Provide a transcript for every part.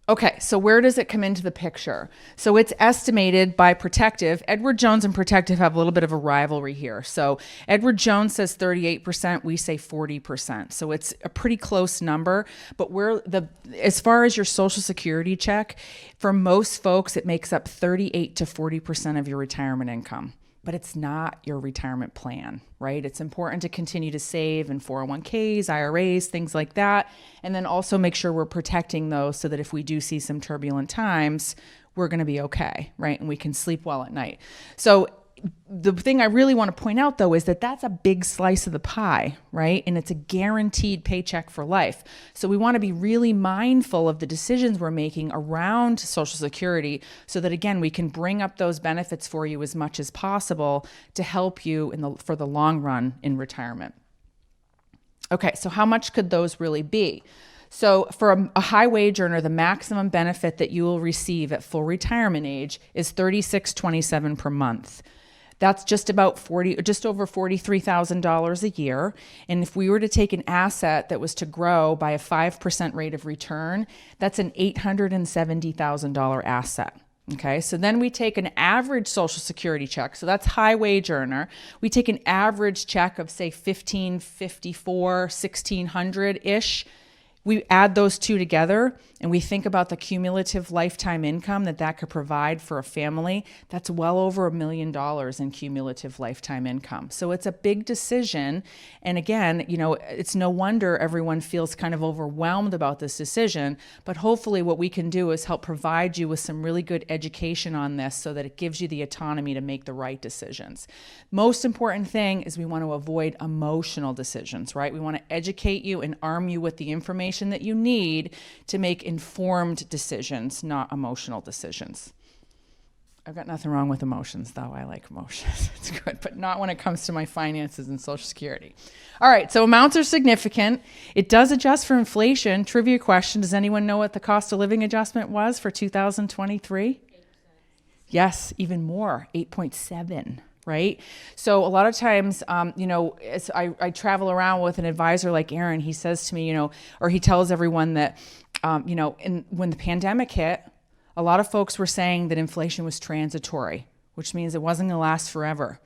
Okay, so where does it come into the picture? So it's estimated by Protective. Edward Jones and Protective have a little bit of a rivalry here. So Edward Jones says 38%, we say 40%. So it's a pretty close number, but as far as your Social Security check, for most folks, it makes up 38 to 40% of your retirement income. But it's not your retirement plan, right? It's important to continue to save in 401ks, IRAs, things like that. And then also make sure we're protecting those so that if we do see some turbulent times, we're going to be okay, right? And we can sleep well at night. So the thing I really want to point out, though, is that that's a big slice of the pie, right? And it's a guaranteed paycheck for life. So we want to be really mindful of the decisions we're making around Social Security so that, again, we can bring up those benefits for you as much as possible to help you for the long run in retirement. Okay, so how much could those really be? So for a high wage earner, the maximum benefit that you will receive at full retirement age is $36.27 per month. That's just over $43,000 a year. And if we were to take an asset that was to grow by a 5% rate of return, that's an $870,000 asset. Okay, so then we take an average Social Security check. So that's high wage earner. We take an average check of say $1,554, $1,600-ish. We add those two together and we think about the cumulative lifetime income that could provide for a family. That's well over $1 million in cumulative lifetime income. So it's a big decision. And again, it's no wonder everyone feels kind of overwhelmed about this decision, but hopefully what we can do is help provide you with some really good education on this so that it gives you the autonomy to make the right decisions. Most important thing is we want to avoid emotional decisions, right? We want to educate you and arm you with the information that you need to make informed decisions, not emotional decisions. I've got nothing wrong with emotions, though. I like emotions. It's good, but not when it comes to my finances and Social Security. All right, so amounts are significant. It does adjust for inflation. Trivia question, does anyone know what the cost of living adjustment was for 2023? 8%. Yes, even more, 8.7. Right? So a lot of times, as I travel around with an advisor like Aaron, he says to me, or he tells everyone that, when the pandemic hit, a lot of folks were saying that inflation was transitory, which means it wasn't going to last forever.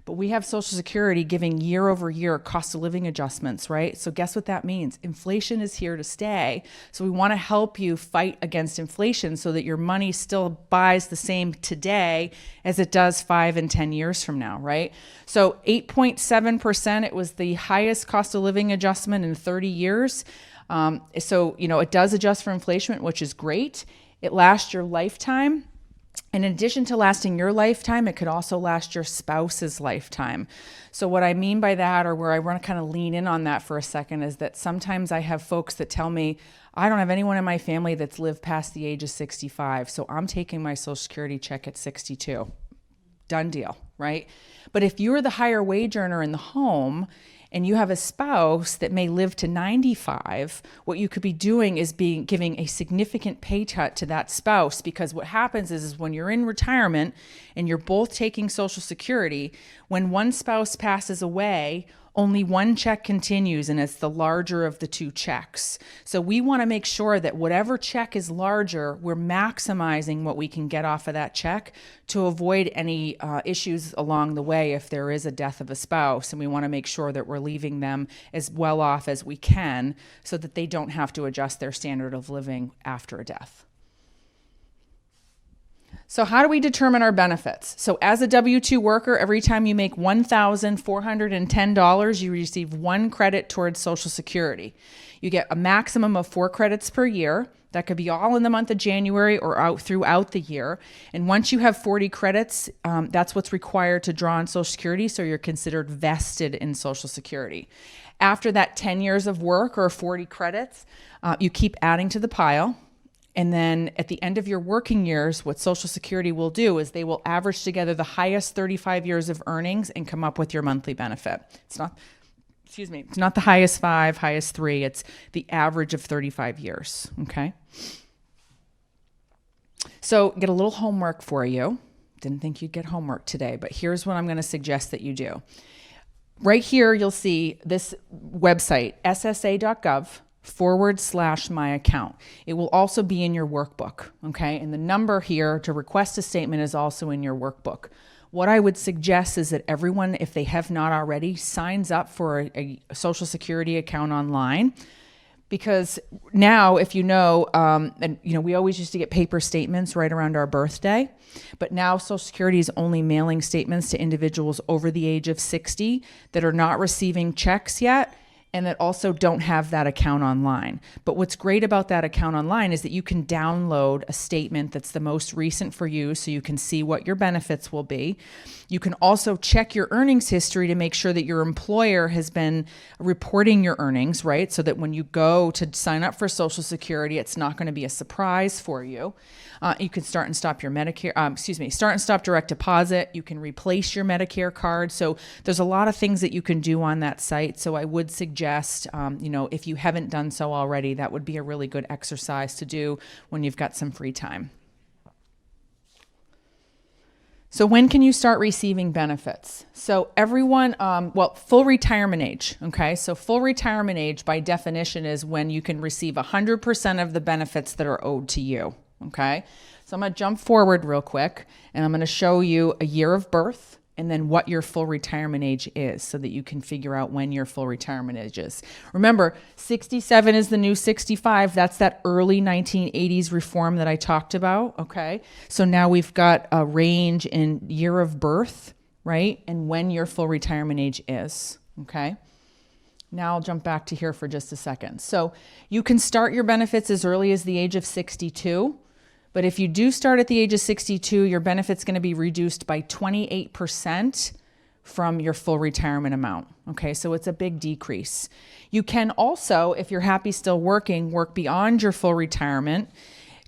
But we have Social Security giving year over year cost of living adjustments, right? So guess what that means? Inflation is here to stay. So we want to help you fight against inflation so that your money still buys the same today as it does 5 and 10 years from now, right? So 8.7%, it was the highest cost of living adjustment in 30 years. It does adjust for inflation, which is great. It lasts your lifetime. In addition to lasting your lifetime, it could also last your spouse's lifetime. So what I mean by that, or where I want to kind of lean in on that for a second, is that sometimes I have folks that tell me, I don't have anyone in my family that's lived past the age of 65, so I'm taking my Social Security check at 62. Done deal, right? But if you're the higher wage earner in the home, and you have a spouse that may live to 95, what you could be doing is giving a significant pay cut to that spouse, because what happens is when you're in retirement and you're both taking Social Security, when one spouse passes away, only one check continues, and it's the larger of the two checks. So we want to make sure that whatever check is larger, we're maximizing what we can get off of that check to avoid any issues along the way if there is a death of a spouse. And we want to make sure that we're leaving them as well off as we can so that they don't have to adjust their standard of living after a death. So how do we determine our benefits? So as a W-2 worker, every time you make $1,410, you receive 1 credit towards Social Security. You get a maximum of 4 credits per year. That could be all in the month of January or out throughout the year. And once you have 40 credits, that's what's required to draw on Social Security, so you're considered vested in Social Security. After that 10 years of work or 40 credits, you keep adding to the pile. And then at the end of your working years, what Social Security will do is they will average together the highest 35 years of earnings and come up with your monthly benefit. It's not the highest 5, highest 3. It's the average of 35 years, okay? So get a little homework for you. Didn't think you'd get homework today, but here's what I'm going to suggest that you do. Right here, you'll see this website, ssa.gov. /my account. It will also be in your workbook, okay? And the number here to request a statement is also in your workbook. What I would suggest is that everyone, if they have not already, signs up for a Social Security account online. Because now, if you know, we always used to get paper statements right around our birthday, but now Social Security is only mailing statements to individuals over the age of 60 that are not receiving checks yet, and that also don't have that account online. But what's great about that account online is that you can download a statement that's the most recent for you, so you can see what your benefits will be. You can also check your earnings history to make sure that your employer has been reporting your earnings, right? So that when you go to sign up for Social Security, it's not going to be a surprise for you. You can start and stop your start and stop direct deposit. You can replace your Medicare card. So there's a lot of things that you can do on that site. So I would suggest, if you haven't done so already, that would be a really good exercise to do when you've got some free time. So when can you start receiving benefits? So everyone, full retirement age, okay? So full retirement age by definition is when you can receive 100% of the benefits that are owed to you, okay? So I'm gonna jump forward real quick and I'm gonna show you a year of birth and then what your full retirement age is so that you can figure out when your full retirement age is. Remember, 67 is the new 65. That's that early 1980s reform that I talked about, okay? So now we've got a range in year of birth, right? And when your full retirement age is, okay? Now I'll jump back to here for just a second. So you can start your benefits as early as the age of 62. But if you do start at the age of 62, your benefit's going to be reduced by 28% from your full retirement amount. Okay, so it's a big decrease. You can also, if you're happy still working, work beyond your full retirement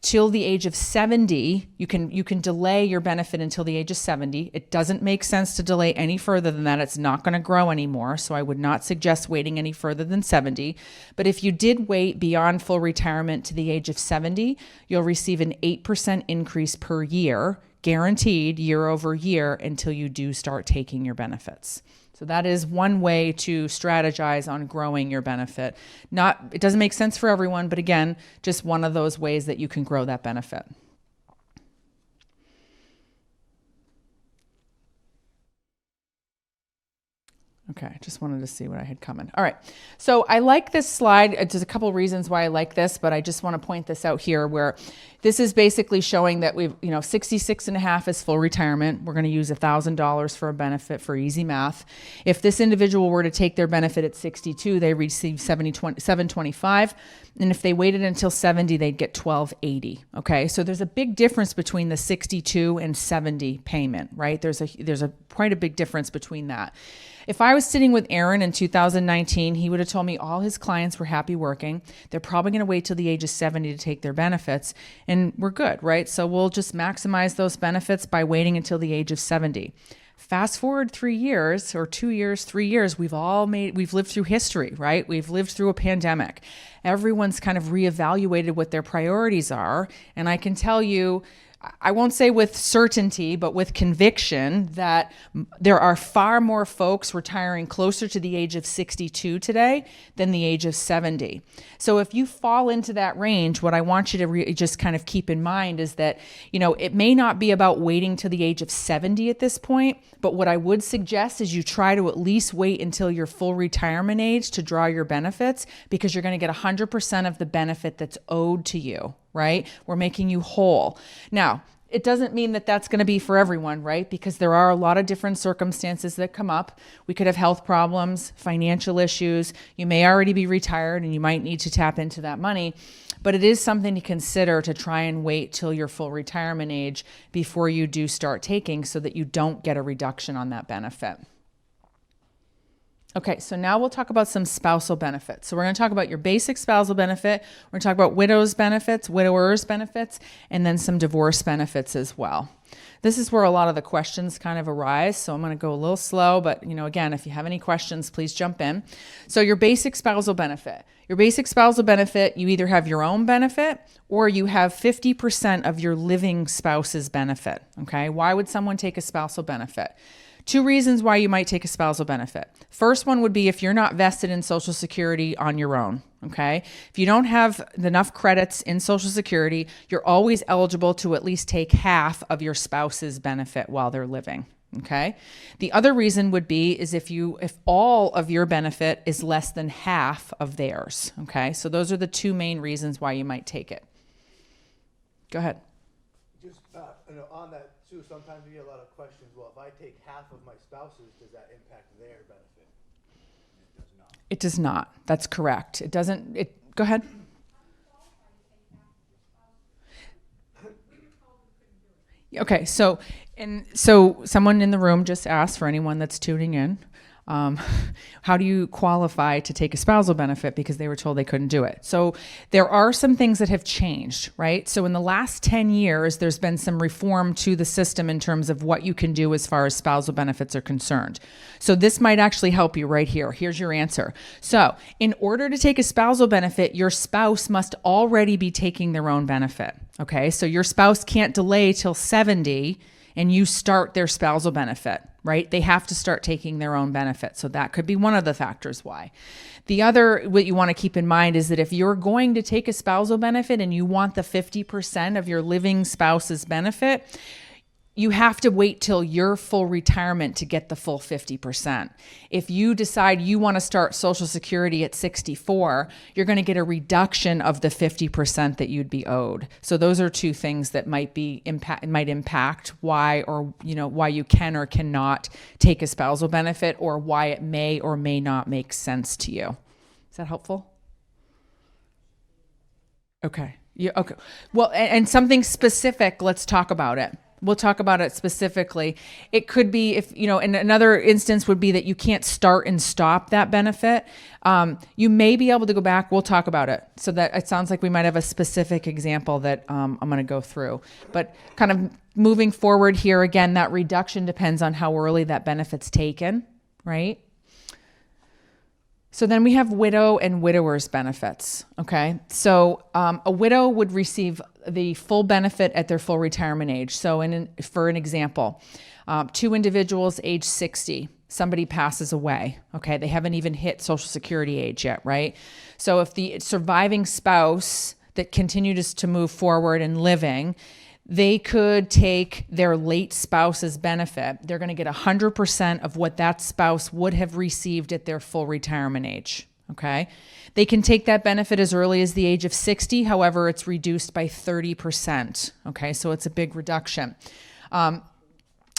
till the age of 70. You can delay your benefit until the age of 70. It doesn't make sense to delay any further than that. It's not going to grow anymore, so I would not suggest waiting any further than 70. But if you did wait beyond full retirement to the age of 70, you'll receive an 8% increase per year, guaranteed year over year, until you do start taking your benefits. So that is one way to strategize on growing your benefit. It doesn't make sense for everyone, but again, just one of those ways that you can grow that benefit. Okay, just wanted to see what I had coming. All right, so I like this slide. There's a couple reasons why I like this, but I just want to point this out here where this is basically showing that 66.5 is full retirement. We're going to use $1,000 for a benefit for easy math. If this individual were to take their benefit at 62, they receive $725. And if they waited until 70, they'd get $1,280. Okay, so there's a big difference between the 62 and 70 payment, right? There's quite a big difference between that. If I was sitting with Aaron in 2019, he would have told me all his clients were happy working. They're probably going to wait till the age of 70 to take their benefits, and we're good, right? So we'll just maximize those benefits by waiting until the age of 70. Fast forward 3 years or 2 years, 3 years, we've lived through history, right? We've lived through a pandemic. Everyone's kind of reevaluated what their priorities are. And I can tell you, I won't say with certainty, but with conviction that there are far more folks retiring closer to the age of 62 today than the age of 70. So if you fall into that range, what I want you to just kind of keep in mind is that, it may not be about waiting to the age of 70 at this point, but what I would suggest is you try to at least wait until your full retirement age to draw your benefits, because you're going to get 100% of the benefit that's owed to you. Right? We're making you whole. Now, it doesn't mean that that's going to be for everyone, right? Because there are a lot of different circumstances that come up. We could have health problems, financial issues. You may already be retired and you might need to tap into that money. But it is something to consider to try and wait till your full retirement age before you do start taking, so that you don't get a reduction on that benefit. Okay, so now we'll talk about some spousal benefits. So we're going to talk about your basic spousal benefit. We're going to talk about widowers' benefits, and then some divorce benefits as well. This is where a lot of the questions kind of arise, so I'm going to go a little slow, but again, if you have any questions, please jump in. So your basic spousal benefit. Your basic spousal benefit, you either have your own benefit or you have 50% of your living spouse's benefit, okay? Why would someone take a spousal benefit? Two reasons why you might take a spousal benefit. First one would be if you're not vested in Social Security on your own, okay? If you don't have enough credits in Social Security, you're always eligible to at least take half of your spouse's benefit while they're living, okay? The other reason would be is if all of your benefit is less than half of theirs, okay? So those are the two main reasons why you might take it. Go ahead. Just on that too, sometimes we get a lot of questions. Well, if I take half of my spouse's, does that impact their benefit? It does not. It does not. That's correct. It doesn't. Go ahead. Okay, so someone in the room just asked, for anyone that's tuning in, how do you qualify to take a spousal benefit because they were told they couldn't do it? So there are some things that have changed, right? So in the last 10 years, there's been some reform to the system in terms of what you can do as far as spousal benefits are concerned. So this might actually help you right here. Here's your answer. So in order to take a spousal benefit, your spouse must already be taking their own benefit, okay? So your spouse can't delay till 70 and you start their spousal benefit, right? They have to start taking their own benefit. So that could be one of the factors why. The other, what you want to keep in mind is that if you're going to take a spousal benefit and you want the 50% of your living spouse's benefit, you have to wait till your full retirement to get the full 50%. If you decide you want to start Social Security at 64, you're going to get a reduction of the 50% that you'd be owed. So those are two things that might impact why you can or cannot take a spousal benefit, or why it may or may not make sense to you. Is that helpful? Okay. Yeah. Okay. Well, and something specific, let's talk about it. We'll talk about it specifically. It could be in another instance would be that you can't start and stop that benefit. You may be able to go back. We'll talk about it. So that it sounds like we might have a specific example that I'm going to go through. But kind of moving forward here, again, that reduction depends on how early that benefit's taken, right? So then we have widow and widower's benefits, okay? So a widow would receive the full benefit at their full retirement age. So for an example, two individuals age 60, somebody passes away, okay? They haven't even hit Social Security age yet, right? So if the surviving spouse that continues to move forward and living, they could take their late spouse's benefit. They're going to get 100% of what that spouse would have received at their full retirement age, okay? They can take that benefit as early as the age of 60. However, it's reduced by 30%, okay? So it's a big reduction.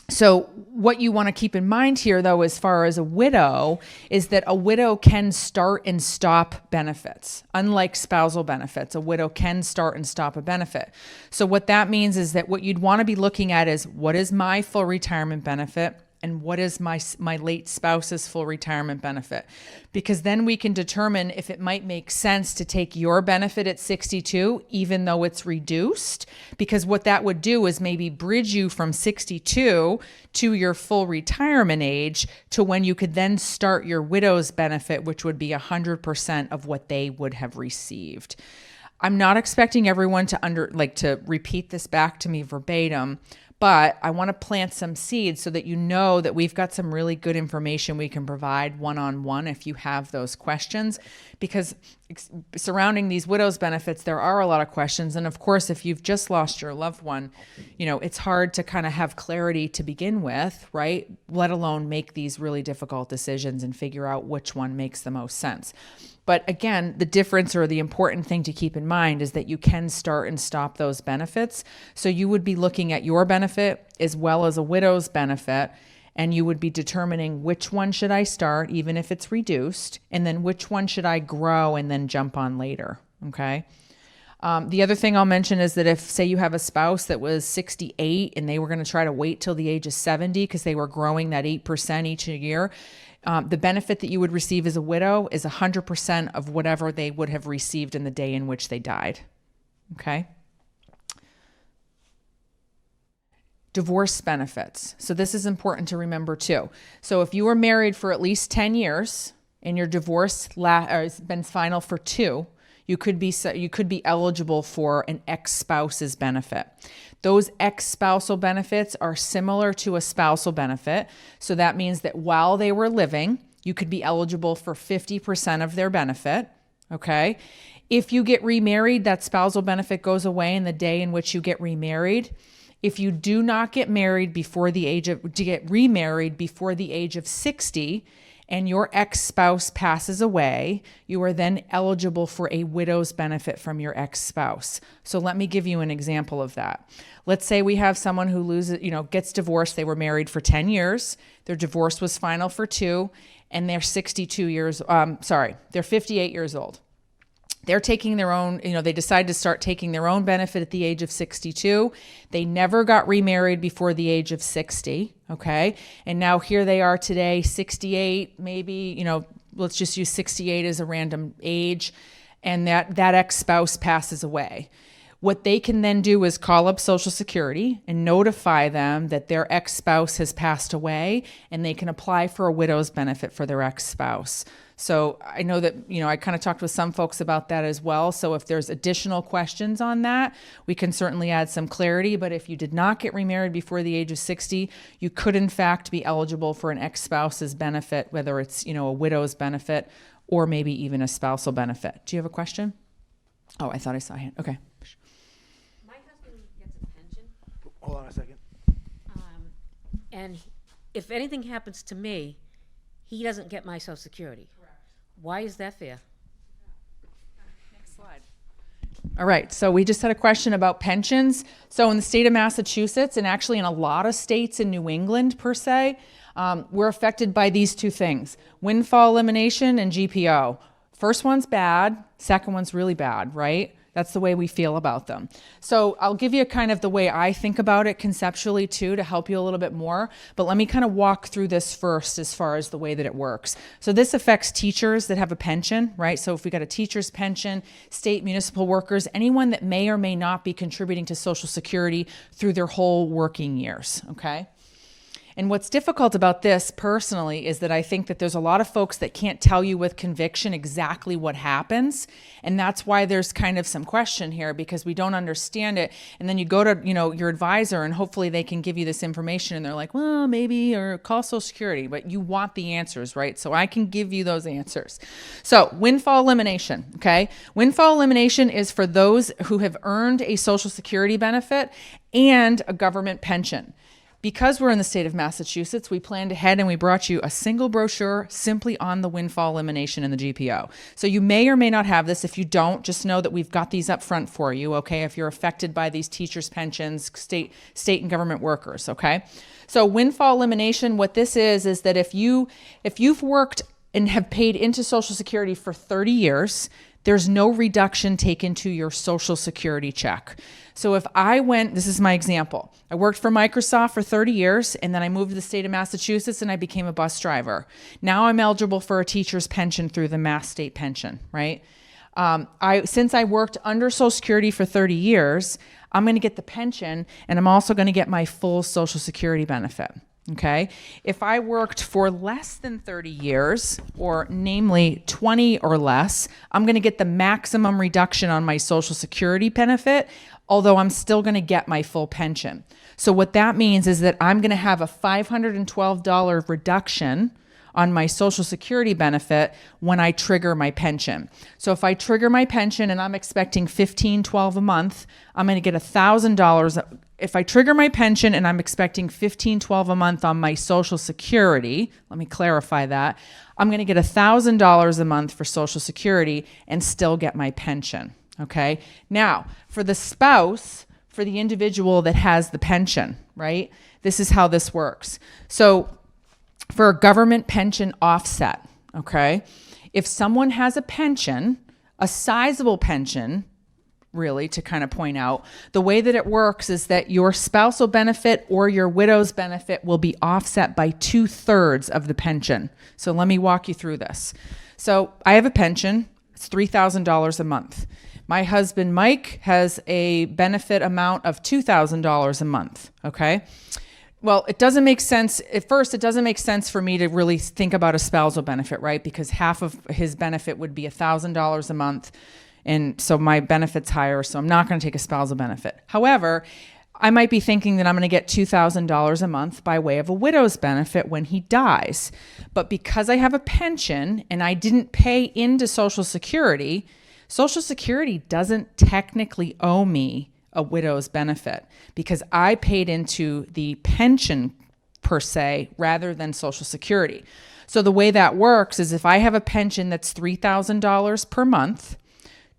So what you want to keep in mind here, though, as far as a widow, is that a widow can start and stop benefits. Unlike spousal benefits, a widow can start and stop a benefit. So what that means is that what you'd want to be looking at is, what is my full retirement benefit? And what is my late spouse's full retirement benefit? Because then we can determine if it might make sense to take your benefit at 62, even though it's reduced. Because what that would do is maybe bridge you from 62 to your full retirement age to when you could then start your widow's benefit, which would be 100% of what they would have received. I'm not expecting everyone to repeat this back to me verbatim, but I want to plant some seeds so that you know that we've got some really good information we can provide one-on-one if you have those questions, because surrounding these widows benefits, there are a lot of questions. And of course, if you've just lost your loved one, it's hard to kind of have clarity to begin with, right? Let alone make these really difficult decisions and figure out which one makes the most sense. But again, the difference or the important thing to keep in mind is that you can start and stop those benefits. So you would be looking at your benefit as well as a widow's benefit, and you would be determining which one should I start, even if it's reduced, and then which one should I grow and then jump on later, okay? The other thing I'll mention is that if, say, you have a spouse that was 68 and they were going to try to wait till the age of 70 because they were growing that 8% each year, the benefit that you would receive as a widow is 100% of whatever they would have received in the day in which they died, okay? Divorce benefits. So this is important to remember too. So if you were married for at least 10 years and your divorce has been final for 2, you could be eligible for an ex-spouse's benefit. Those ex-spousal benefits are similar to a spousal benefit. So that means that while they were living, you could be eligible for 50% of their benefit, okay? If you get remarried, that spousal benefit goes away in the day in which you get remarried. If you do not get remarried before the age of 60 and your ex-spouse passes away, you are then eligible for a widow's benefit from your ex-spouse. So let me give you an example of that. Let's say we have someone who gets divorced. They were married for 10 years. Their divorce was final for 2, and they're 58 years old. They're taking their own, they decide to start taking their own benefit at the age of 62. They never got remarried before the age of 60, okay? And now here they are today, 68, maybe, let's just use 68 as a random age, and that ex-spouse passes away. What they can then do is call up Social Security and notify them that their ex-spouse has passed away, and they can apply for a widow's benefit for their ex-spouse. So I know that, I kind of talked with some folks about that as well. So if there's additional questions on that, we can certainly add some clarity. But if you did not get remarried before the age of 60, you could in fact be eligible for an ex-spouse's benefit, whether it's, a widow's benefit or maybe even a spousal benefit. Do you have a question? Oh, I thought I saw a hand. Okay. My husband gets a pension. Hold on a second. And if anything happens to me, he doesn't get my Social Security. Correct. Why is that fair? Next slide. All right, so we just had a question about pensions. So in the state of Massachusetts, and actually in a lot of states in New England per se, we're affected by these two things: windfall elimination and GPO. First one's bad, second one's really bad, right? That's the way we feel about them. So I'll give you kind of the way I think about it conceptually too, to help you a little bit more. But let me kind of walk through this first as far as the way that it works. So this affects teachers that have a pension, right? So if we got a teacher's pension, state municipal workers, anyone that may or may not be contributing to Social Security through their whole working years, okay? And what's difficult about this personally is that I think that there's a lot of folks that can't tell you with conviction exactly what happens. And that's why there's kind of some question here, because we don't understand it. And then you go to, your advisor, and hopefully they can give you this information, and they're like, well, maybe, or call Social Security, but you want the answers, right? So I can give you those answers. So windfall elimination, okay? Windfall elimination is for those who have earned a Social Security benefit and a government pension. Because we're in the state of Massachusetts, we planned ahead and we brought you a single brochure simply on the windfall elimination and the GPO. So you may or may not have this. If you don't, just know that we've got these up front for you, okay? If you're affected by these teachers' pensions, state and government workers, okay? So windfall elimination, what this is that if you've worked and have paid into Social Security for 30 years, there's no reduction taken to your Social Security check. So if this is my example. I worked for Microsoft for 30 years, and then I moved to the state of Massachusetts and I became a bus driver. Now I'm eligible for a teacher's pension through the Mass State Pension, right? Since I worked under Social Security for 30 years, I'm going to get the pension, and I'm also going to get my full Social Security benefit. Okay. If I worked for less than 30 years, or namely 20 or less, I'm going to get the maximum reduction on my Social Security benefit, although I'm still going to get my full pension. So what that means is that I'm going to have a $512 reduction on my Social Security benefit when I trigger my pension. So if I trigger my pension and I'm expecting $1,512 a month, I'm going to get $1,000. If I trigger my pension and I'm expecting $1,512 a month on my Social Security, let me clarify that, I'm going to get $1,000 a month for Social Security and still get my pension. Okay. Now, for the spouse, for the individual that has the pension, right? This is how this works. So for a government pension offset, okay, if someone has a pension, a sizable pension, really, to kind of point out, the way that it works is that your spousal benefit or your widow's benefit will be offset by 2/3 of the pension. So let me walk you through this. So I have a pension. It's $3,000 a month. My husband, Mike, has a benefit amount of $2,000 a month, okay? Well, it doesn't make sense. At first, it doesn't make sense for me to really think about a spousal benefit, right? Because half of his benefit would be $1,000 a month. and so my benefit's higher, so I'm not going to take a spousal benefit. However, I might be thinking that I'm going to get $2,000 a month by way of a widow's benefit when he dies. But because I have a pension and I didn't pay into Social Security doesn't technically owe me a widow's benefit because I paid into the pension per se rather than Social Security. So the way that works is if I have a pension that's $3,000 per month,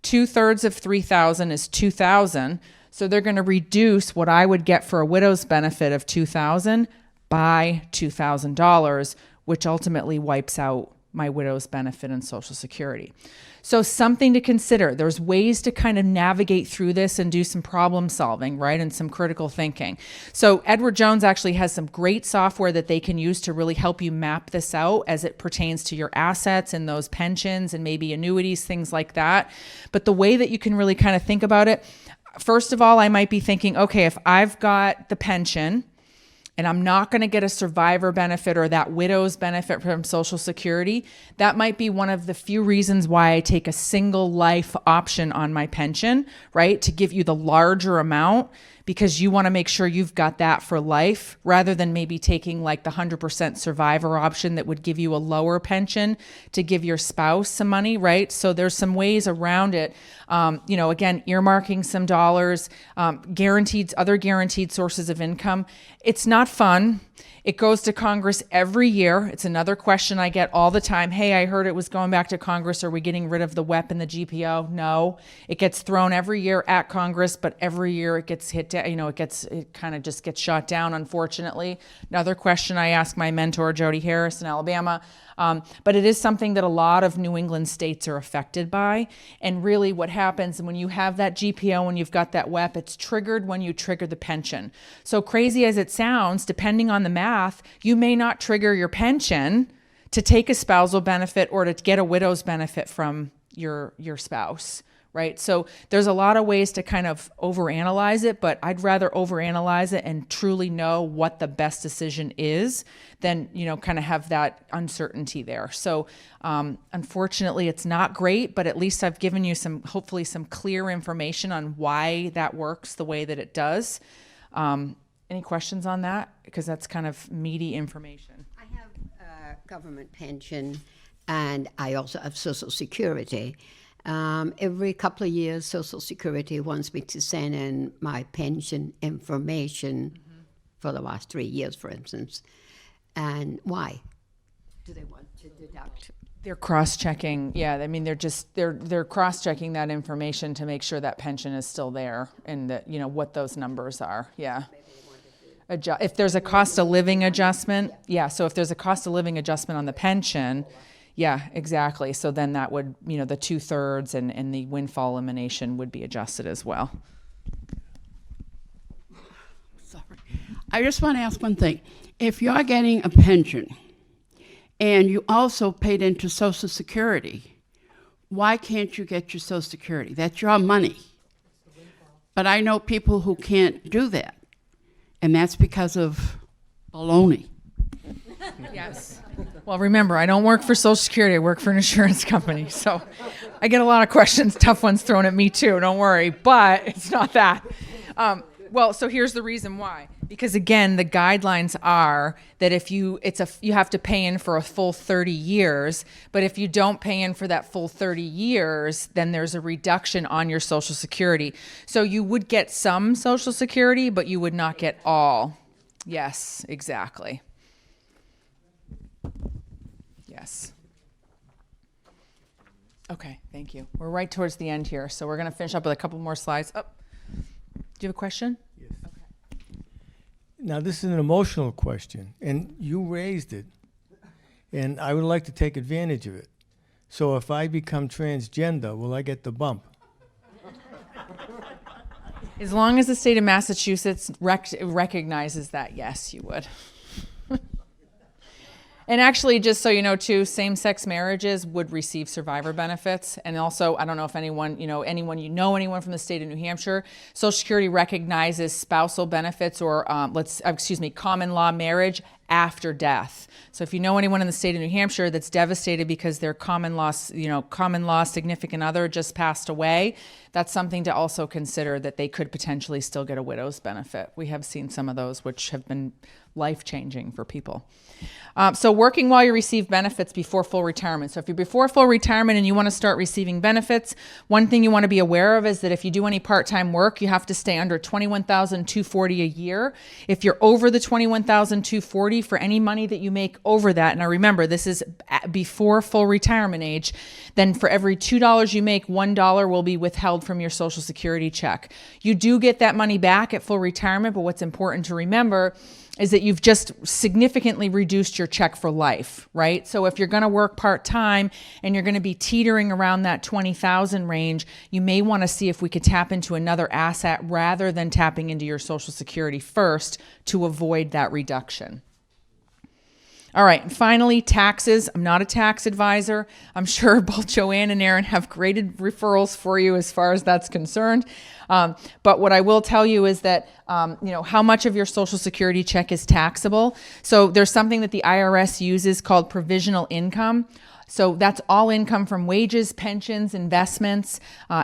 2/3 of 3,000 is 2,000. So they're going to reduce what I would get for a widow's benefit of $2,000 by $2,000, which ultimately wipes out my widow's benefit and Social Security. So something to consider. There's ways to kind of navigate through this and do some problem solving, right? And some critical thinking. So Edward Jones actually has some great software that they can use to really help you map this out as it pertains to your assets and those pensions and maybe annuities, things like that. But the way that you can really kind of think about it, first of all, I might be thinking, okay, if I've got the pension and I'm not going to get a survivor benefit or that widow's benefit from Social Security, that might be one of the few reasons why I take a single life option on my pension, right? To give you the larger amount because you want to make sure you've got that for life rather than maybe taking like the 100% survivor option that would give you a lower pension to give your spouse some money, right? So there's some ways around it. Again, earmarking some dollars, other guaranteed sources of income. It's not fun. It goes to Congress every year. It's another question I get all the time. Hey, I heard it was going back to Congress. Are we getting rid of the WEP and the GPO? No. It gets thrown every year at Congress, but every year it gets hit down. It kind of just gets shot down, unfortunately. Another question I ask my mentor, Jody Harris in Alabama. But it is something that a lot of New England states are affected by. And really what happens when you have that GPO, when you've got that WEP, it's triggered when you trigger the pension. So crazy as it sounds, depending on the math, you may not trigger your pension to take a spousal benefit or to get a widow's benefit from your spouse. Right? So there's a lot of ways to kind of overanalyze it, but I'd rather overanalyze it and truly know what the best decision is than, kind of have that uncertainty there. So unfortunately, it's not great, but at least I've given you hopefully some clear information on why that works the way that it does. Any questions on that? Because that's kind of meaty information. I have a government pension and I also have Social Security. Every couple of years, Social Security wants me to send in my pension information for the last 3 years, for instance. And why do they want to deduct? They're cross-checking. Yeah, I mean, they're cross-checking that information to make sure that pension is still there and that, what those numbers are. Yeah. If there's a cost of living adjustment, so if there's a cost of living adjustment on the pension, yeah, exactly. So then that would, the 2/3 and the windfall elimination would be adjusted as well. Sorry. I just want to ask one thing. If you're getting a pension and you also paid into Social Security, why can't you get your Social Security? That's your money. But I know people who can't do that, and that's because of baloney. Yes. Well, remember, I don't work for Social Security. I work for an insurance company. So I get a lot of questions, tough ones thrown at me too. Don't worry. But it's not that. So here's the reason why. Because again, the guidelines are that if you have to pay in for a full 30 years, but if you don't pay in for that full 30 years, then there's a reduction on your Social Security. So you would get some Social Security, but you would not get all. Yes, exactly. Yes. Okay, thank you. We're right towards the end here, so we're going to finish up with a couple more slides. Do you have a question? Yes. Okay. Now, this is an emotional question, and you raised it, and I would like to take advantage of it. So if I become transgender, will I get the bump? As long as the state of Massachusetts recognizes that, yes, you would. And actually, just so you know, too, same-sex marriages would receive survivor benefits. And also, I don't know if anyone from the state of New Hampshire, Social Security recognizes spousal benefits or, common law marriage after death. So if you know anyone in the state of New Hampshire that's devastated because their common law significant other just passed away, that's something to also consider, that they could potentially still get a widow's benefit. We have seen some of those which have been life-changing for people. So working while you receive benefits before full retirement. So if you're before full retirement and you want to start receiving benefits, one thing you want to be aware of is that if you do any part-time work, you have to stay under $21,240 a year. If you're over the $21,240, for any money that you make over that, now remember, this is before full retirement age, then for every $2 you make, $1 will be withheld from your Social Security check. You do get that money back at full retirement, but what's important to remember is that you've just significantly reduced your check for life, right? So if you're going to work part-time and you're going to be teetering around that 20,000 range, you may want to see if we could tap into another asset rather than tapping into your Social Security first to avoid that reduction. All right, and finally, taxes. I'm not a tax advisor. I'm sure both Joanne and Aaron have great referrals for you as far as that's concerned. But what I will tell you is that, how much of your Social Security check is taxable. So there's something that the IRS uses called provisional income. So that's all income from wages, pensions, investments,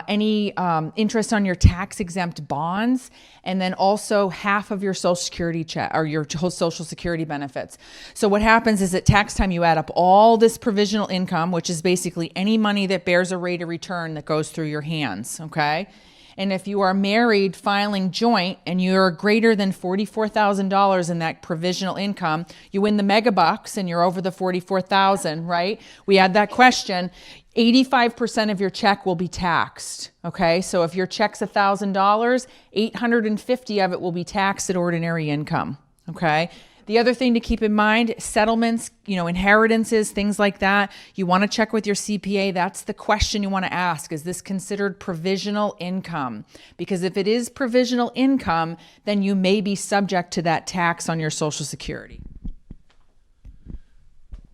any interest on your tax-exempt bonds, and then also half of your Social Security check or your Social Security benefits. So what happens is at tax time, you add up all this provisional income, which is basically any money that bears a rate of return that goes through your hands, okay? And if you are married filing joint and you're greater than $44,000 in that provisional income, you win the mega bucks and you're over the $44,000, right? We had that question. 85% of your check will be taxed, okay? So if your check's $1,000, $850 of it will be taxed at ordinary income, okay? The other thing to keep in mind, settlements, inheritances, things like that, you want to check with your CPA. That's the question you want to ask. Is this considered provisional income? Because if it is provisional income, then you may be subject to that tax on your Social Security.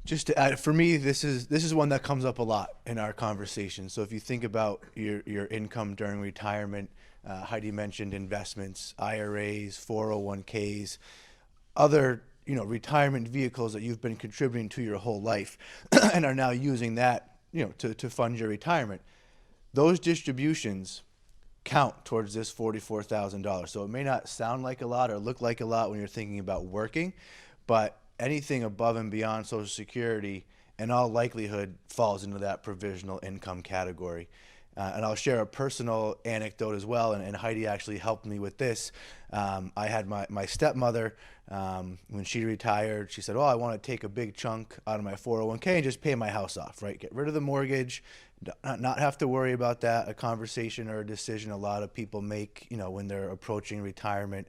Just to add, for me, this is one that comes up a lot in our conversation. So if you think about your income during retirement, Heidi mentioned investments, IRAs, 401ks, other retirement vehicles that you've been contributing to your whole life and are now using that to fund your retirement. Those distributions count towards this $44,000. So it may not sound like a lot or look like a lot when you're thinking about working, but anything above and beyond Social Security in all likelihood falls into that provisional income category. And I'll share a personal anecdote as well, and Heidi actually helped me with this. I had my stepmother, when she retired, she said, I want to take a big chunk out of my 401k and just pay my house off, right? Get rid of the mortgage, not have to worry about that, a conversation or a decision a lot of people make, when they're approaching retirement.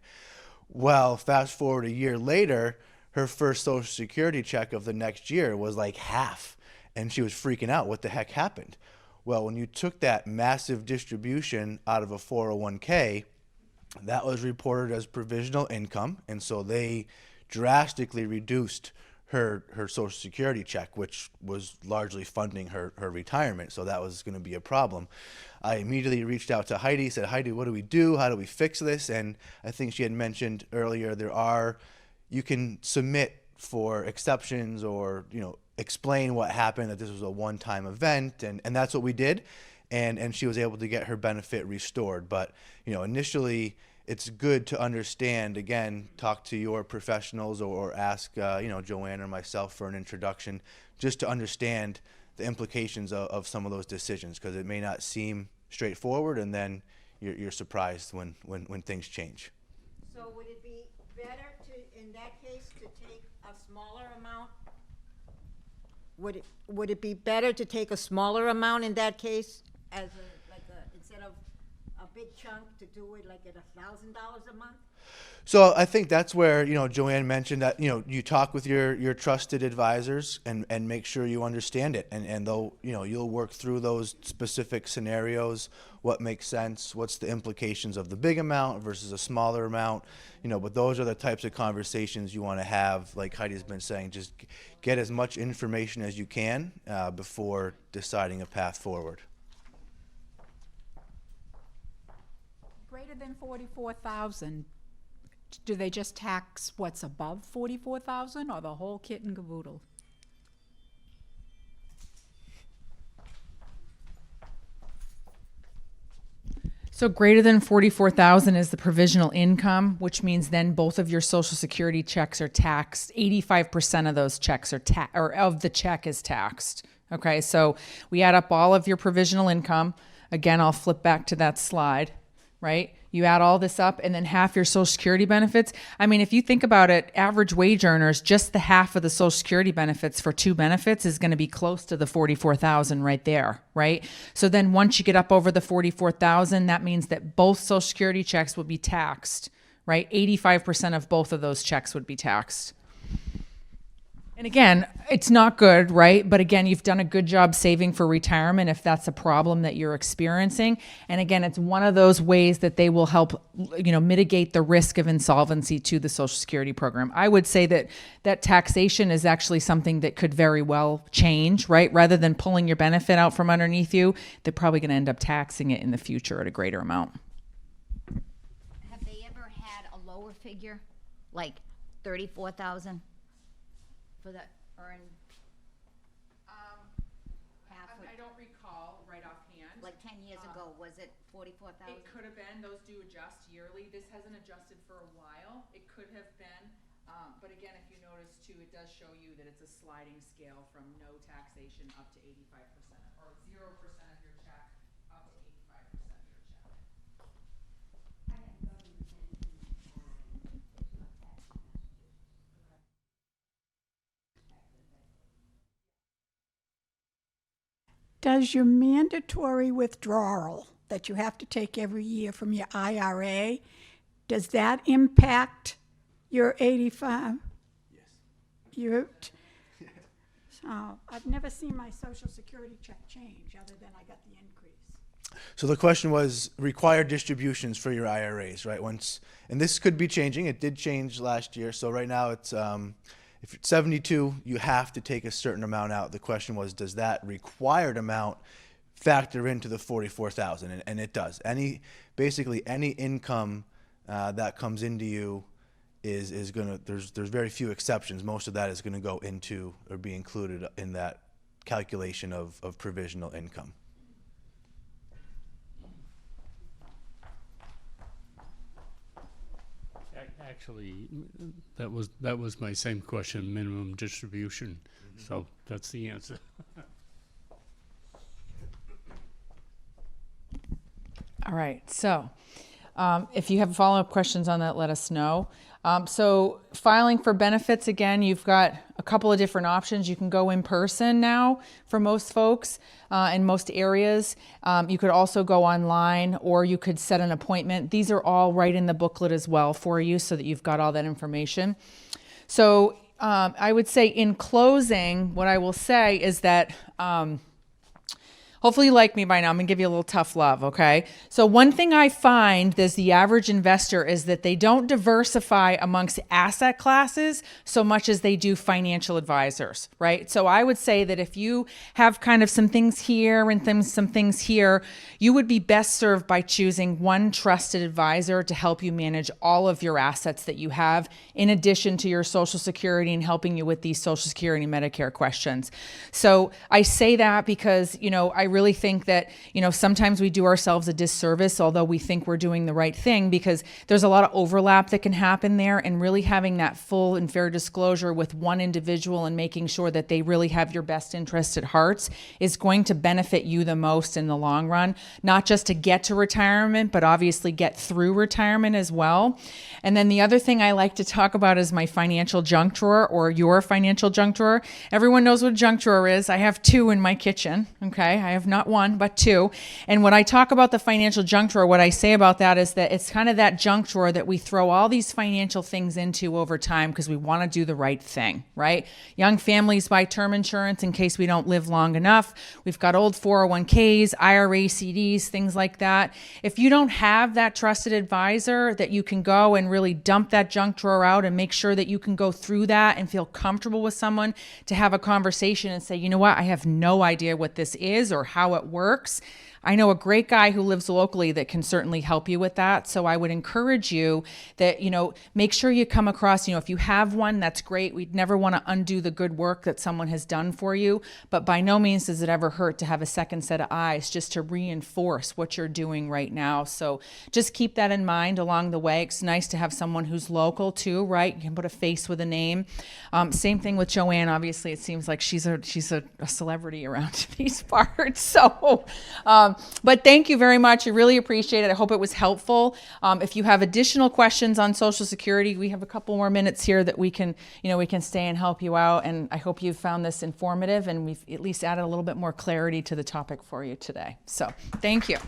Well, fast forward a year later, her first Social Security check of the next year was like half, and she was freaking out. What the heck happened? Well, when you took that massive distribution out of a 401k, that was reported as provisional income, and so they drastically reduced her Social Security check, which was largely funding her retirement, so that was going to be a problem. I immediately reached out to Heidi, said, Heidi, what do we do? How do we fix this? And I think she had mentioned earlier you can submit for exceptions or, explain what happened, that this was a one-time event, and that's what we did, and she was able to get her benefit restored. But initially it's good to understand, again, talk to your professionals or ask Joanne or myself for an introduction, just to understand the implications of some of those decisions, because it may not seem straightforward, and then you're surprised when things change. So would it be better in that case to take a smaller amount? Would it be better to take a smaller amount in that case, as instead of a big chunk, to do it like at $1,000 a month? So I think that's where Joanne mentioned that you talk with your trusted advisors and make sure you understand it, and they'll you'll work through those specific scenarios, what makes sense, what's the implications of the big amount versus a smaller amount, but those are the types of conversations you want to have. Like Heidi's been saying, just get as much information as you can before deciding a path forward. Greater than 44,000. Do they just tax what's above 44,000 or the whole kit and caboodle? So greater than 44,000 is the provisional income, which means then both of your Social Security checks are taxed. 85% of those checks are or of the check is taxed. Okay, so we add up all of your provisional income. Again, I'll flip back to that slide, right? You add all this up and then half your Social Security benefits. I mean, if you think about it, average wage earners, just the half of the Social Security benefits for two benefits is going to be close to the 44,000 right there, right? So then once you get up over the 44,000, that means that both Social Security checks will be taxed, right? 85% of both of those checks would be taxed. And again, it's not good, right? But again, you've done a good job saving for retirement if that's a problem that you're experiencing. And again, it's one of those ways that they will help, mitigate the risk of insolvency to the Social Security program. I would say that taxation is actually something that could very well change, right? Rather than pulling your benefit out from underneath you, they're probably going to end up taxing it in the future at a greater amount. Have they ever had a lower figure, like 34,000? For the earned half of, I don't recall right offhand. like 10 years ago, was it 44,000? It could have been. Those do adjust yearly. This hasn't adjusted for a while. It could have been. But again, if you notice too, it does show you that it's a sliding scale from no taxation up to 85% or 0% of your check up to 85% of your check. Does your mandatory withdrawal that you have to take every year from your IRA, does that impact your 85? Yes. So I've never seen my Social Security check change other than I got the increase. So the question was required distributions for your IRAs, right? And this could be changing. It did change last year. So right now it's, if it's 72, you have to take a certain amount out. The question was, does that required amount factor into the 44,000? And it does. Basically any income that comes into you is gonna, there's very few exceptions. Most of that is gonna go into or be included in that calculation of provisional income. Actually, that was my same question, minimum distribution. So that's the answer. All right. So if you have follow-up questions on that, let us know. So filing for benefits, again, you've got a couple of different options. You can go in person now for most folks in most areas. You could also go online or you could set an appointment. These are all right in the booklet as well for you so that you've got all that information. So I would say in closing, what I will say is that hopefully you like me by now. I'm going to give you a little tough love, okay? So one thing I find as the average investor is that they don't diversify amongst asset classes so much as they do financial advisors, right? So I would say that if you have kind of some things here and some things here, you would be best served by choosing one trusted advisor to help you manage all of your assets that you have, in addition to your Social Security and helping you with these Social Security and Medicare questions. So I say that because, I really think that, sometimes we do ourselves a disservice, although we think we're doing the right thing, because there's a lot of overlap that can happen there, and really having that full and fair disclosure with one individual and making sure that they really have your best interest at heart is going to benefit you the most in the long run, not just to get to retirement, but obviously get through retirement as well. And then the other thing I like to talk about is my financial junk drawer, or your financial junk drawer. Everyone knows what a junk drawer is. I have two in my kitchen, okay? I have not one, but two. And when I talk about the financial junk drawer, what I say about that is that it's kind of that junk drawer that we throw all these financial things into over time because we want to do the right thing, right? Young families buy term insurance in case we don't live long enough. We've got old 401ks, IRA, CDs, things like that. If you don't have that trusted advisor that you can go and really dump that junk drawer out and make sure that you can go through that and feel comfortable with someone to have a conversation and say, you know what, I have no idea what this is or how it works, I know a great guy who lives locally that can certainly help you with that. So I would encourage you that, make sure you come across, if you have one, that's great. We'd never want to undo the good work that someone has done for you, but by no means does it ever hurt to have a second set of eyes just to reinforce what you're doing right now. So just keep that in mind along the way. It's nice to have someone who's local too, right? You can put a face with a name. Same thing with Joanne. Obviously, it seems like she's a celebrity around these parts. So, but thank you very much. I really appreciate it. I hope it was helpful. If you have additional questions on Social Security, we have a couple more minutes here that we can stay and help you out. And I hope you found this informative and we've at least added a little bit more clarity to the topic for you today. So thank you.